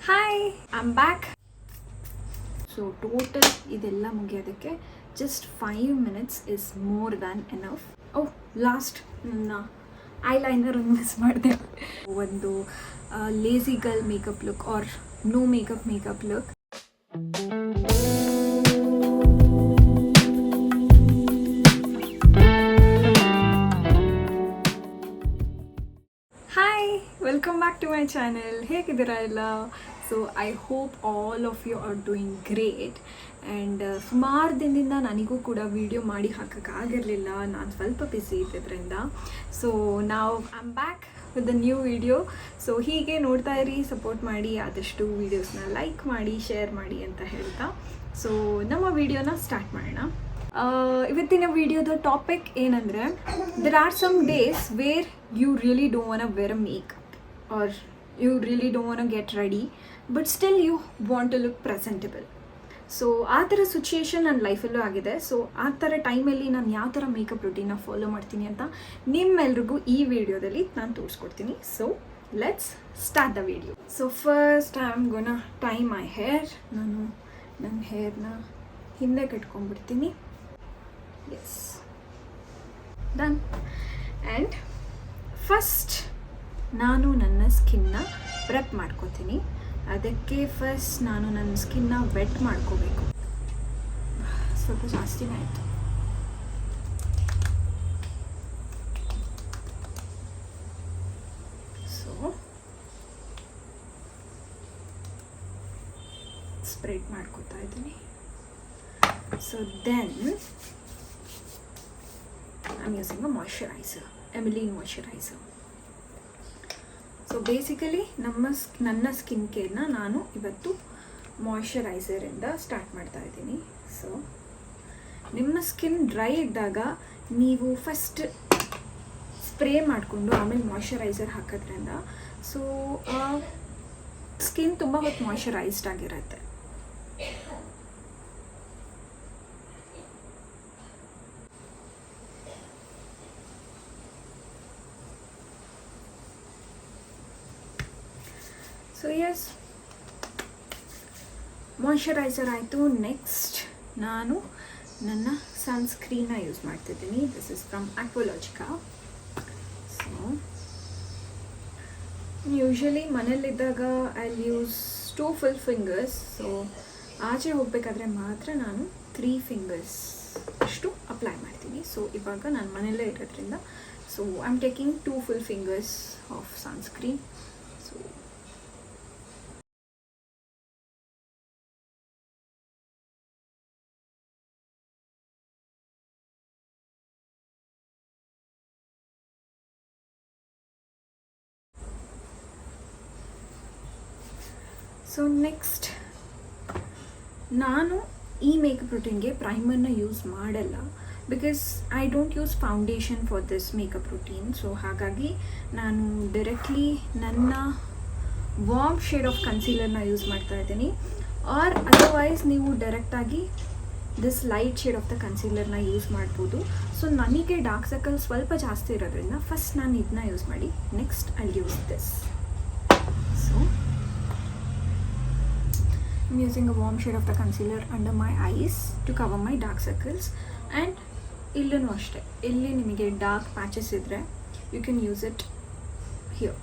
Hi, I'm back. So total ಇದೆಲ್ಲ ಮುಗಿಯೋದಕ್ಕೆ just 5 minutes is more than enough. Last ನನ್ನ eyeliner miss ಮಾಡಿದೆ. ಒಂದು lazy girl makeup look or no makeup look. Hi, welcome back to my channel. ಹೇಗಿದ್ದೀರಾ ಎಲ್ಲ? So I hope all of you are doing great. And ಸುಮಾರು ದಿನದಿಂದ ನನಗೂ ಕೂಡ video ಮಾಡಿ ಹಾಕೋಕ್ಕಾಗಿರಲಿಲ್ಲ, ನಾನು ಸ್ವಲ್ಪ ಬ್ಯುಸಿ ಇದ್ದಿದ್ದರಿಂದ. ಸೊ ನಾವು I'm back with the new video. So ಹೀಗೆ ನೋಡ್ತಾ ಇರಿ, ಸಪೋರ್ಟ್ ಮಾಡಿ, ಆದಷ್ಟು ವೀಡಿಯೋಸ್ನ ಲೈಕ್ ಮಾಡಿ, ಶೇರ್ ಮಾಡಿ ಅಂತ ಹೇಳ್ತಾ ಸೊ ನಮ್ಮ ವಿಡಿಯೋನ ಸ್ಟಾರ್ಟ್ ಮಾಡೋಣ. ಇವತ್ತಿನ ವಿಡಿಯೋದ ಟಾಪಿಕ್ ಏನಂದರೆ, there are some days where you really don't want to wear a makeup or you really don't want to get ready, but still you want to look presentable. So ಆ ಥರ situation ನನ್ನ ಲೈಫಲ್ಲೂ ಆಗಿದೆ. So ಆ ಥರ ಟೈಮಲ್ಲಿ ನಾನು ಯಾವ ಥರ ಮೇಕಪ್ ರುಟೀನ ಫಾಲೋ ಮಾಡ್ತೀನಿ ಅಂತ ನಿಮ್ಮೆಲ್ರಿಗೂ ಈ ವಿಡಿಯೋದಲ್ಲಿ ನಾನು ತೋರಿಸ್ಕೊಡ್ತೀನಿ. So let's start the video. So first I am gonna tie my hair. ನಾನು ನನ್ನ ಹೇರ್ನ ಹಿಂದೆ ಕಟ್ಕೊಂಡ್ಬಿಡ್ತೀನಿ. Yes, done. ಆ್ಯಂಡ್ ಫಸ್ಟ್ ನಾನು ನನ್ನ ಸ್ಕಿನ್ನ ಪ್ರೆಪ್ ಮಾಡ್ಕೋತೀನಿ. ಅದಕ್ಕೆ ಫಸ್ಟ್ ನಾನು ನನ್ನ ಸ್ಕಿನ್ನ ವೆಟ್ ಮಾಡ್ಕೋಬೇಕು. ಸ್ವಲ್ಪ ಜಾಸ್ತಿನೇ ಆಯಿತು. ಸೊ ಸ್ಪ್ರೆಡ್ ಮಾಡ್ಕೋತಾ ಇದ್ದೀನಿ. So then I'm using a moisturizer, Emeline moisturizer. So basically ನನ್ನ ಸ್ಕಿನ್ ಕೇರ್ನ ನಾನು ಇವತ್ತು ಮಾಯ್ಶ್ಚರೈಸರಿಂದ ಸ್ಟಾರ್ಟ್ ಮಾಡ್ತಾ ಇದ್ದೀನಿ. ಸೊ ನಿಮ್ಮ ಸ್ಕಿನ್ ಡ್ರೈ ಇದ್ದಾಗ ನೀವು ಫಸ್ಟ್ ಸ್ಪ್ರೇ ಮಾಡಿಕೊಂಡು ಆಮೇಲೆ ಮಾಯ್ಶ್ಚರೈಸರ್ ಹಾಕೋದ್ರಿಂದ ಸೊ ಸ್ಕಿನ್ ತುಂಬ ಹೊತ್ತು ಮಾಯ್ಶ್ಚರೈಸ್ಡ್ ಆಗಿರುತ್ತೆ. ಸೊ ಎಸ್, ಮಾಯ್ಶ್ಚರೈಸರ್ ಆಯಿತು. ನೆಕ್ಸ್ಟ್ ನಾನು ನನ್ನ ಸನ್ಸ್ಕ್ರೀನ್ನ ಯೂಸ್ ಮಾಡ್ತಿದ್ದೀನಿ. This is from Aqualogica. So usually ಮನೇಲಿದ್ದಾಗ I use 2 full fingers. So ಆಚೆ ಹೋಗಬೇಕಾದ್ರೆ ಮಾತ್ರ ನಾನು 3 fingers ಅಷ್ಟು ಅಪ್ಲೈ ಮಾಡ್ತೀನಿ. ಸೊ ಇವಾಗ ನಾನು ಮನೆಯಲ್ಲೇ ಇರೋದ್ರಿಂದ so I am taking 2 full fingers of sunscreen. So so next ನಾನು ಈ ಮೇಕಪ್ ರೂಟೀನ್ಗೆ ಪ್ರೈಮರ್ನ ಯೂಸ್ ಮಾಡಲ್ಲ, because I don't use foundation for this makeup routine. So ಹಾಗಾಗಿ ನಾನು ಡೈರೆಕ್ಟ್ಲಿ ನನ್ನ ವಾರ್ಮ್ ಶೇಡ್ ಆಫ್ ಕನ್ಸೀಲರ್ನ ಯೂಸ್ ಮಾಡ್ತಾ ಇದ್ದೀನಿ. ಆರ್ ಅದರ್ವೈಸ್ ನೀವು ಡೈರೆಕ್ಟಾಗಿ this light shade of the ಕನ್ಸೀಲರ್ನ ಯೂಸ್ ಮಾಡ್ಬೋದು. ಸೊ ನನಗೆ ಡಾರ್ಕ್ ಸರ್ಕಲ್ ಸ್ವಲ್ಪ ಜಾಸ್ತಿ ಇರೋದ್ರಿಂದ ಫಸ್ಟ್ ನಾನು ಇದನ್ನ ಯೂಸ್ ಮಾಡಿ next I use this. So I'm using a warm shade of the concealer under my eyes to cover my dark circles. And illೂ ಅಷ್ಟೇ, ಇಲ್ಲಿ ನಿಮಗೆ ಡಾರ್ಕ್ ಪ್ಯಾಚಸ್ ಇದ್ದರೆ you can use it here.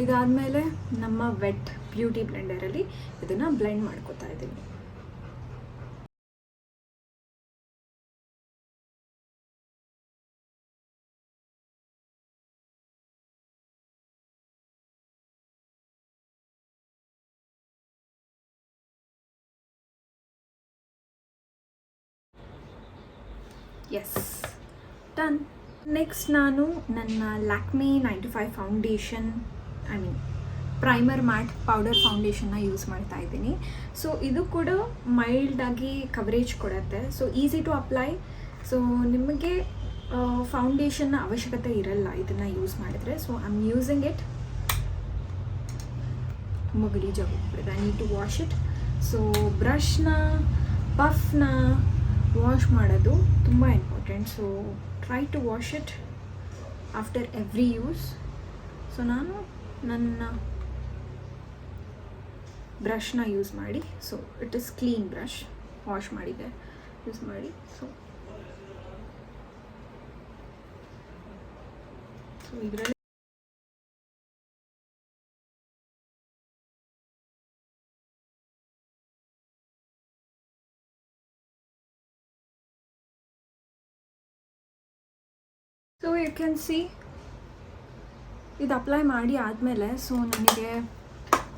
ಇದಾದಮೇಲೆ ನಮ್ಮ ವೆಟ್ ಬ್ಯೂಟಿ ಬ್ಲೆಂಡರಲ್ಲಿ ಇದನ್ನು blend ಮಾಡ್ಕೋತಾ ಇದ್ದೀನಿ. Yes, done. ನೆಕ್ಸ್ಟ್ ನಾನು ನನ್ನ Lakme 95 foundation primer matte powder ಫೌಂಡೇಶನ್ನ ಯೂಸ್ ಮಾಡ್ತಾ ಇದ್ದೀನಿ. ಸೊ ಇದು ಕೂಡ ಮೈಲ್ಡಾಗಿ ಕವರೇಜ್ ಕೊಡುತ್ತೆ. So easy to apply. So ನಿಮಗೆ ಫೌಂಡೇಶನ್ನ ಅವಶ್ಯಕತೆ ಇರಲ್ಲ ಇದನ್ನು ಯೂಸ್ ಮಾಡಿದ್ರೆ. So I am using it. ತುಂಬ ಗಲೀಜಾಗೋಗ್ಬಿಟ್ಟಿದೆ. I need to wash it. So ಬ್ರಷ್ನ ಪಫ್ನ ವಾಶ್ ಮಾಡೋದು ತುಂಬ important. So try to wash it after every use. So ನಾನು ನನ್ನ ಬ್ರಷ್ನ ಯೂಸ್ ಮಾಡಿ, so it is clean brush, wash ಮಾಡಿದೆ ಯೂಸ್ ಮಾಡಿ. ಸೊ ಇದರಲ್ಲಿ ಸೊ ಯು ಕ್ಯಾನ್ ಸಿ ಇದು ಅಪ್ಲೈ ಮಾಡಿ ಆದಮೇಲೆ ಸೊ ನನಗೆ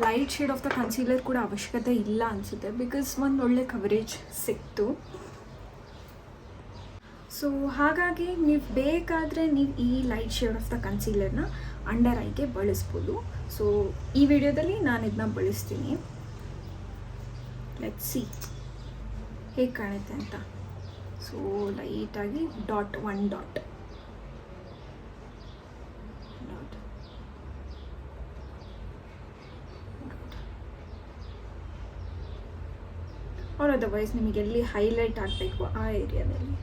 light shade of the concealer ಕೂಡ ಅವಶ್ಯಕತೆ ಇಲ್ಲ ಅನಿಸುತ್ತೆ, ಬಿಕಾಸ್ ಒಂದು ಒಳ್ಳೆ ಕವರೇಜ್ ಸಿಕ್ತು. ಸೊ ಹಾಗಾಗಿ ನೀವು ಬೇಕಾದರೆ ನೀವು ಈ ಲೈಟ್ ಶೇಡ್ ಆಫ್ ದ ಕನ್ಸೀಲರ್ನ ಅಂಡರ್ ಐಗೆ ಬಳಸ್ಬೋದು. ಸೊ ಈ ವಿಡಿಯೋದಲ್ಲಿ ನಾನು ಇದನ್ನ ಬಳಸ್ತೀನಿ. ಲೆಟ್ಸ್ ಸಿ ಹೇಗೆ ಕಾಣುತ್ತೆ ಅಂತ. ಸೊ ಲೈಟಾಗಿ dot, one dot R otherwise ನಿಮಗೆ ಎಲ್ಲಿ ಹೈಲೈಟ್ ಆಗಬೇಕು ಆ ಏರಿಯಾದಲ್ಲಿ.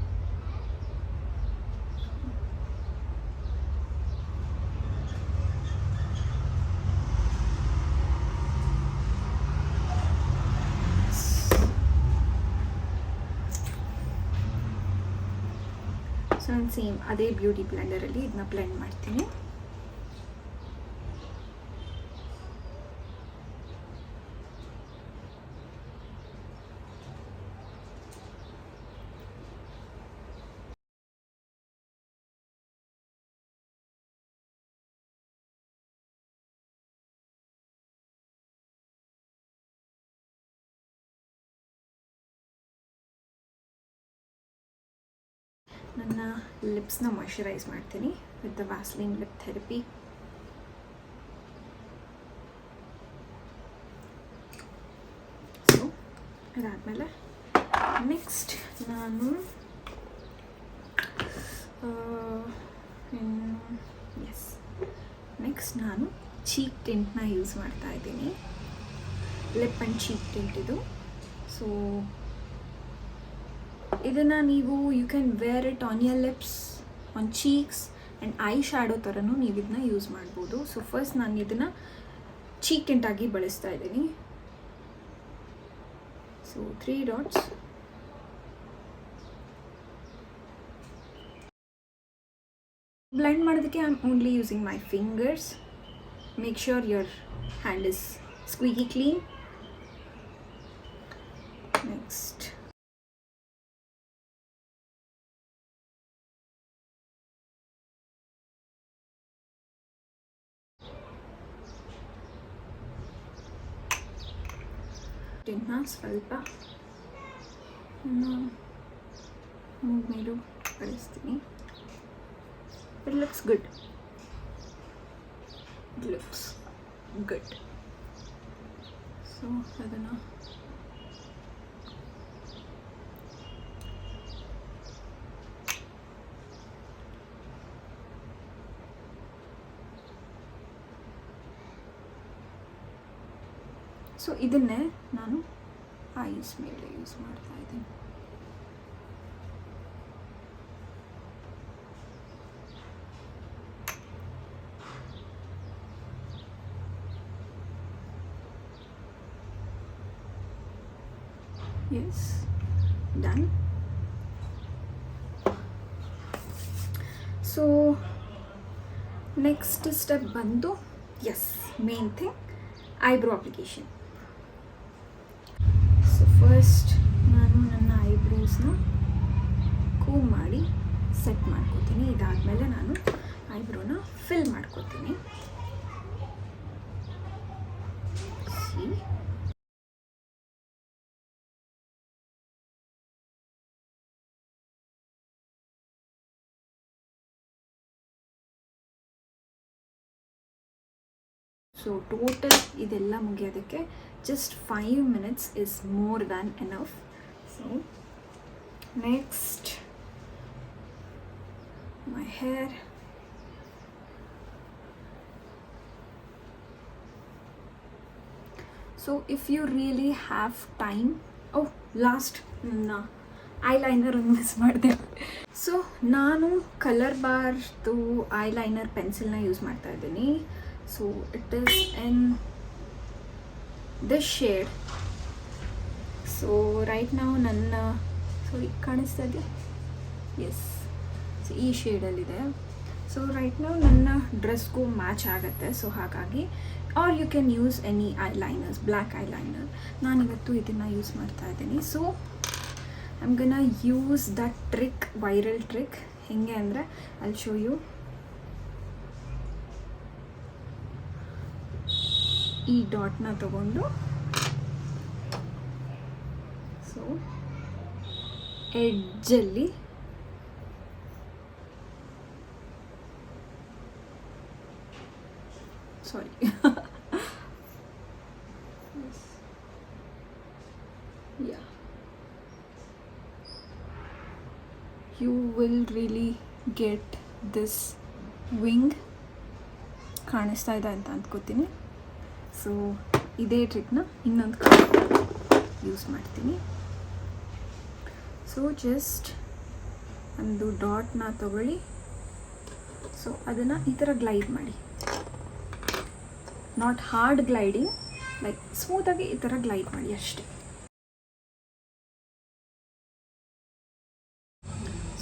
ಸೊ ನಾನು ಸೇಮ್ ಅದೇ ಬ್ಯೂಟಿ ಬ್ಲೆಂಡರಲ್ಲಿ ಇದನ್ನ ಬ್ಲೆಂಡ್ ಮಾಡ್ತೀನಿ. ನನ್ನ ಲಿಪ್ಸ್ನ ಮಾಯ್ಶ್ಚರೈಸ್ ಮಾಡ್ತೀನಿ with the Vaseline lip therapy. So ಅದಾದಮೇಲೆ ನೆಕ್ಸ್ಟ್ ನಾನು ಚೀಕ್ ಟಿಂಟ್ನ ಯೂಸ್ ಮಾಡ್ತಾ ಇದ್ದೀನಿ. ಲಿಪ್ ಆ್ಯಂಡ್ ಚೀಕ್ ಟಿಂಟ್ ಇದು. ಸೊ ಇದನ್ನು ನೀವು you can wear it on your lips, on cheeks and eye shadow ಥರನೂ ನೀವು ಇದನ್ನ ಯೂಸ್ ಮಾಡ್ಬೋದು. ಸೊ ಫಸ್ಟ್ ನಾನು ಇದನ್ನು ಚೀಕ್ ಟಿಂಟಾಗಿ ಬಳಸ್ತಾ ಇದ್ದೀನಿ. So 3 dots. ಬ್ಲೆಂಡ್ ಮಾಡೋದಕ್ಕೆ I am only using my fingers. Make sure your hand is squeaky clean. Next ಟಿಂಟ್ನ ಸ್ವಲ್ಪ ಮೂಗ್ ಮೇಲೂ ಬಳಸ್ತೀನಿ. It looks good. ಸೊ ಅದನ್ನು ಸೊ ಇದನ್ನೇ ನಾನು ಐಸ್ ಮೇಲೆ ಯೂಸ್ ಮಾಡ್ತಾ ಇದ್ದೀನಿ. Yes, done. So next step ಬಂದು main thing, eyebrow application. So first ನಾನು ನನ್ನ ಐಬ್ರೋಸ್ನ ಕೂಮ್ ಮಾಡಿ ಸೆಟ್ ಮಾಡ್ಕೋತೀನಿ. ಇದಾದಮೇಲೆ ನಾನು ಐಬ್ರೋನ ಫಿಲ್ ಮಾಡ್ಕೋತೀನಿ. ಸೊ ಟೋಟಲ್ ಇದೆಲ್ಲ ಮುಗಿಯೋದಕ್ಕೆ just 5 minutes is more than enough. So next my hair. So if you really have time, oh last eyeliner ಒಂದು ಮಿಸ್ ಮಾಡಿದೆ. ಸೊ ನಾನು ಕಲರ್ ಬಾರ್ದು ಐಲೈನರ್ ಪೆನ್ಸಿಲ್ನ ಯೂಸ್ ಮಾಡ್ತಾ ಇದ್ದೀನಿ. So it is in this shade. So right ನಾವು ನನ್ನ ಕಾಣಿಸ್ತಾ ಇದೆ, ಎಸ್, ಸೊ ಈ ಶೇಡಲ್ಲಿದೆ. ಸೊ ರೈಟ್ ನಾವು ನನ್ನ ಡ್ರೆಸ್ಗೂ ಮ್ಯಾಚ್ ಆಗುತ್ತೆ. ಸೊ ಹಾಗಾಗಿ or you can use any eyeliners, black eyeliner. ನಾನಿವತ್ತು ಇದನ್ನು ಯೂಸ್ ಮಾಡ್ತಾ ಇದ್ದೀನಿ. So I'm gonna use that trick, viral trick. ಹೆಂಗೆ ಅಂದರೆ I'll show you. ಈ ಡಾಟ್ನ ತಗೊಂಡು ಸೊ ಎಡ್ಜಲ್ಲಿ sorry yeah you will really get this wing. ಕಾಣಿಸ್ತಾ ಇದೆ ಅಂತ ಅಂದ್ಕೋತೀನಿ. ಸೊ ಇದೇ ಟ್ರಿಕ್ನ ಇನ್ನೊಂದು ಯೂಸ್ ಮಾಡ್ತೀನಿ. ಸೊ ಜಸ್ಟ್ ಒಂದು ಡಾಟ್ನ ತಗೊಳ್ಳಿ. ಸೊ ಅದನ್ನು ಈ ಥರ ಗ್ಲೈಡ್ ಮಾಡಿ, ನಾಟ್ ಹಾರ್ಡ್ ಗ್ಲೈಡಿಂಗ್, ಲೈಕ್ ಸ್ಮೂತಾಗಿ ಈ ಥರ ಗ್ಲೈಡ್ ಮಾಡಿ ಅಷ್ಟೇ.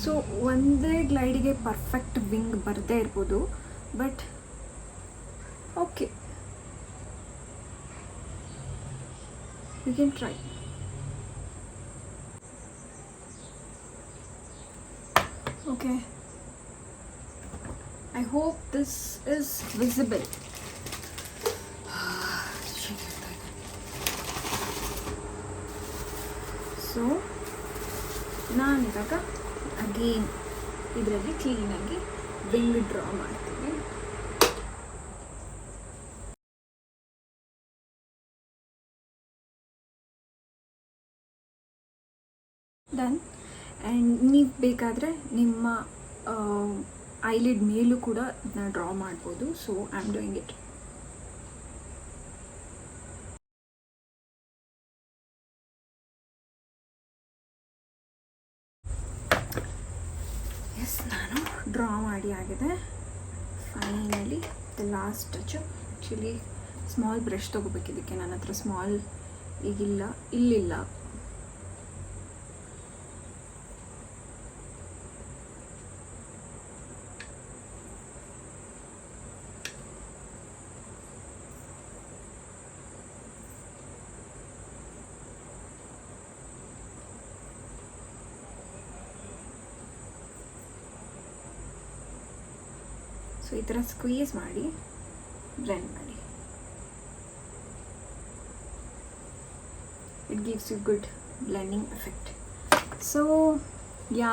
ಸೊ ಒಂದೇ ಗ್ಲೈಡಿಗೆ ಪರ್ಫೆಕ್ಟ್ ವಿಂಗ್ ಬರದೇ ಇರ್ಬೋದು, but okay, you can try. Okay, I hope this is visible. So ನಾನಿವಾಗ ಅಗೇನ್ ಇದರಲ್ಲಿ ಕ್ಲೀನಾಗಿ ವಿಂಗ್ ಡ್ರಾ ಮಾಡ್ತೀನಿ. ಡನ್. ಆ್ಯಂಡ್ ನೀವು ಬೇಕಾದರೆ ನಿಮ್ಮ ಐಲಿಡ್ ಮೇಲೂ ಕೂಡ ಇದನ್ನ ಡ್ರಾ ಮಾಡ್ಬೋದು. So I am doing it. Yes, ನಾನು ಡ್ರಾ ಮಾಡಿ ಆಗಿದೆ. Finally the last touch. Actually small brush ತೊಗೋಬೇಕಿದ್ದಕ್ಕೆ, ನನ್ನ ಹತ್ರ ಸ್ಮಾಲ್ ಈಗಿಲ್ಲ, ಇಲ್ಲಿಲ್ಲ. ಸೊ ಈ ಥರ ಸ್ಕ್ವೀಸ್ ಮಾಡಿ ಬ್ಲೆಂಡ್ ಮಾಡಿ. It gives you good blending effect. So yeah,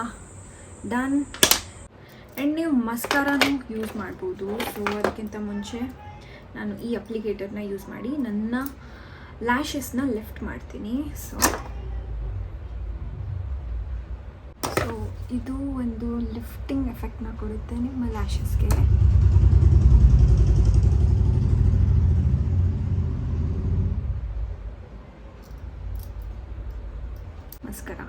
done. And ನೀವು ಮಸ್ಕಾರಾನು ಯೂಸ್ ಮಾಡ್ಬೋದು. ಸೊ ಅದಕ್ಕಿಂತ ಮುಂಚೆ ನಾನು ಈ ಅಪ್ಲಿಕೇಟರ್ನ ಯೂಸ್ ಮಾಡಿ ನನ್ನ ಲ್ಯಾಶಸ್ನ ಲಿಫ್ಟ್ ಮಾಡ್ತೀನಿ. ಸೊ ಇದು ಒಂದು ಲಿಫ್ಟಿಂಗ್ ಎಫೆಕ್ಟ್ನ ಕೊಡುತ್ತೆ ನಿಮ್ಮ ಲ್ಯಾಶಸ್ಗೆ. Mascara.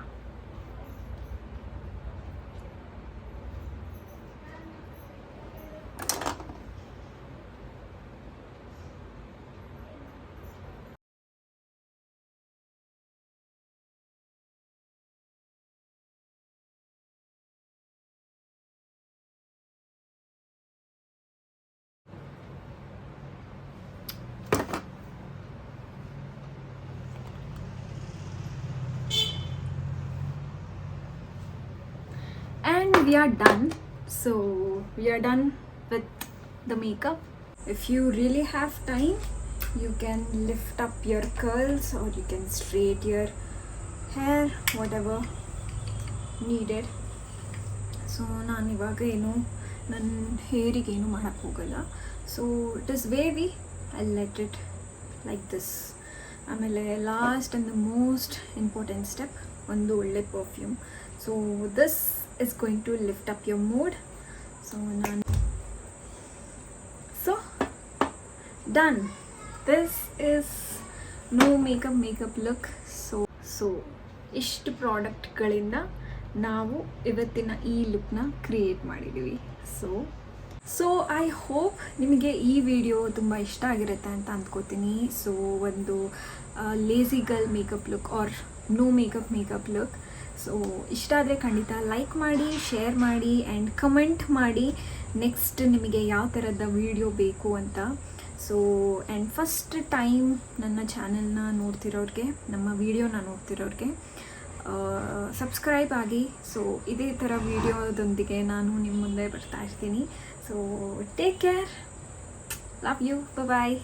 And we are done. So we are done with the makeup. If you really have time, you can lift up your curls or you can straight your hair, whatever needed. So ನಾನು ಇವಾಗ ಏನು ನನ್ನ ಹೇರಿಗೆ ಏನು ಮಾಡೋಕ್ಕೆ ಹೋಗಲ್ಲ. So it is wavy, I let it like this. ಆಮೇಲೆ last and the most important step, ಒಂದು ಒಳ್ಳೆ perfume. So this is going to lift up your mood. So done. This is no makeup look. So ಇಷ್ಟು ಪ್ರಾಡಕ್ಟ್ಗಳಿಂದ ನಾವು ಇವತ್ತಿನ ಈ ಲುಕ್ನ create ಮಾಡಿದ್ದೀವಿ. ಸೊ ಐ ಹೋಪ್ ನಿಮಗೆ ಈ ವಿಡಿಯೋ ತುಂಬ ಇಷ್ಟ ಆಗಿರುತ್ತೆ ಅಂತ ಅಂದ್ಕೋತೀನಿ. ಸೊ ಒಂದು lazy girl makeup look or no makeup look. So ಇಷ್ಟ ಆದರೆ ಖಂಡಿತ ಲೈಕ್ ಮಾಡಿ, ಶೇರ್ ಮಾಡಿ ಆ್ಯಂಡ್ ಕಮೆಂಟ್ ಮಾಡಿ ನೆಕ್ಸ್ಟ್ ನಿಮಗೆ ಯಾವ ಥರದ ವಿಡಿಯೋ ಬೇಕು ಅಂತ. ಸೊ ಆ್ಯಂಡ್ ಫಸ್ಟ್ ಟೈಮ್ ನನ್ನ ಚಾನೆಲ್ನ ನೋಡ್ತಿರೋರಿಗೆ, ನಮ್ಮ ವಿಡಿಯೋನ ನೋಡ್ತಿರೋರಿಗೆ ಸಬ್ಸ್ಕ್ರೈಬ್ ಆಗಿ. ಸೊ ಇದೇ ಥರ ವಿಡಿಯೋದೊಂದಿಗೆ ನಾನು ನಿಮ್ಮ ಮುಂದೆ ಬರ್ತಾ ಇರ್ತೀನಿ. So take care, love you, bye.